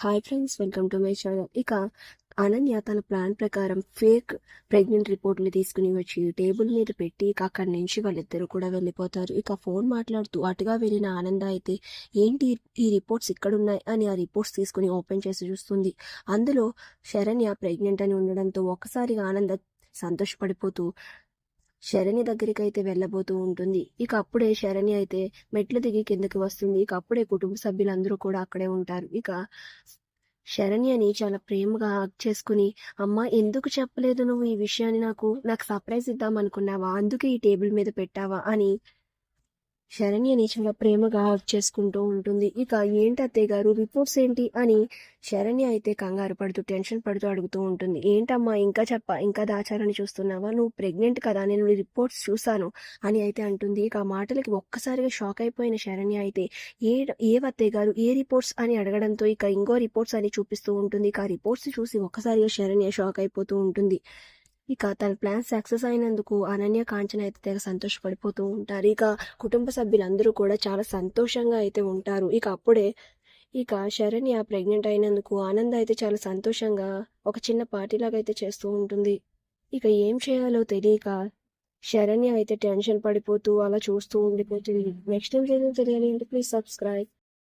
Hi friends, welcome to my channel. ఇక అనన్య తన plan ప్రకారం ఫేక్ ప్రెగ్నెంట్ రిపోర్ట్ని తీసుకుని వచ్చి టేబుల్ మీద పెట్టి ఇక అక్కడి నుంచి వాళ్ళిద్దరూ కూడా వెళ్ళిపోతారు. ఇక ఫోన్ మాట్లాడుతూ అటుగా వెళ్ళిన ఆనంద అయితే ఏంటి ఈ రిపోర్ట్స్ ఇక్కడున్నాయి అని ఆ రిపోర్ట్స్ తీసుకుని ఓపెన్ చేసి చూస్తుంది. అందులో శరణ్య ప్రెగ్నెంట్ అని ఉండడంతో ఒక్కసారిగా ఆనంద సంతోషపడిపోతూ శరణ్య దగ్గరికి అయితే వెళ్ళబోతూ ఉంటుంది. ఇక అప్పుడే శరణ్య అయితే మెట్లు దిగి కిందకి వస్తుంది. ఇక అప్పుడే కుటుంబ సభ్యులందరూ కూడా అక్కడే ఉంటారు. ఇక శరణ్యని చాలా ప్రేమగా హగ్ చేసుకుని, అమ్మ ఎందుకు చెప్పలేదు నువ్వు ఈ విషయాన్ని, నాకు సర్ప్రైజ్ ఇద్దాం అనుకున్నావా, అందుకే ఈ టేబుల్ మీద పెట్టావా అని శరణ్యని చాలా ప్రేమగా హగ్ చేసుకుంటూ ఉంటుంది. ఇక ఏంటి అత్తయ్య గారు రిపోర్ట్స్ ఏంటి అని శరణ్య అయితే కంగారు పడుతూ టెన్షన్ పడుతూ అడుగుతూ ఉంటుంది. ఏంటమ్మా ఇంకా దాచారని చూస్తున్నావా, నువ్వు ప్రెగ్నెంట్ కదా, నేను రిపోర్ట్స్ చూశాను అని అయితే అంటుంది. ఇక ఆ మాటలకి ఒక్కసారిగా షాక్ అయిపోయిన శరణ్య అయితే ఏ అత్తయ్య గారు ఏ రిపోర్ట్స్ అని అడగడంతో ఇక ఇంకో రిపోర్ట్స్ అని చూపిస్తూ ఉంటుంది. ఇక ఆ రిపోర్ట్స్ చూసి ఒక్కసారిగా శరణ్య షాక్ అయిపోతూ ఉంటుంది. ఇక తన ప్లాన్ సక్సెస్ అయినందుకు అనన్య, కాంచన అయితే తెగ సంతోషపడిపోతూ ఉంటారు. ఇక కుటుంబ సభ్యులందరూ కూడా చాలా సంతోషంగా అయితే ఉంటారు. ఇక అప్పుడే శరణ్య ప్రెగ్నెంట్ అయినందుకు ఆనంద్ అయితే చాలా సంతోషంగా ఒక చిన్న పార్టీ లాగా అయితే చేస్తూ ఉంటుంది. ఇక ఏం చేయాలో తెలియక శరణ్య అయితే టెన్షన్ పడిపోతూ అలా చూస్తూ ఉండిపోతుంది. నెక్స్ట్ ఏం చేయాలో తెలియాలి అంటే ప్లీజ్ సబ్స్క్రైబ్.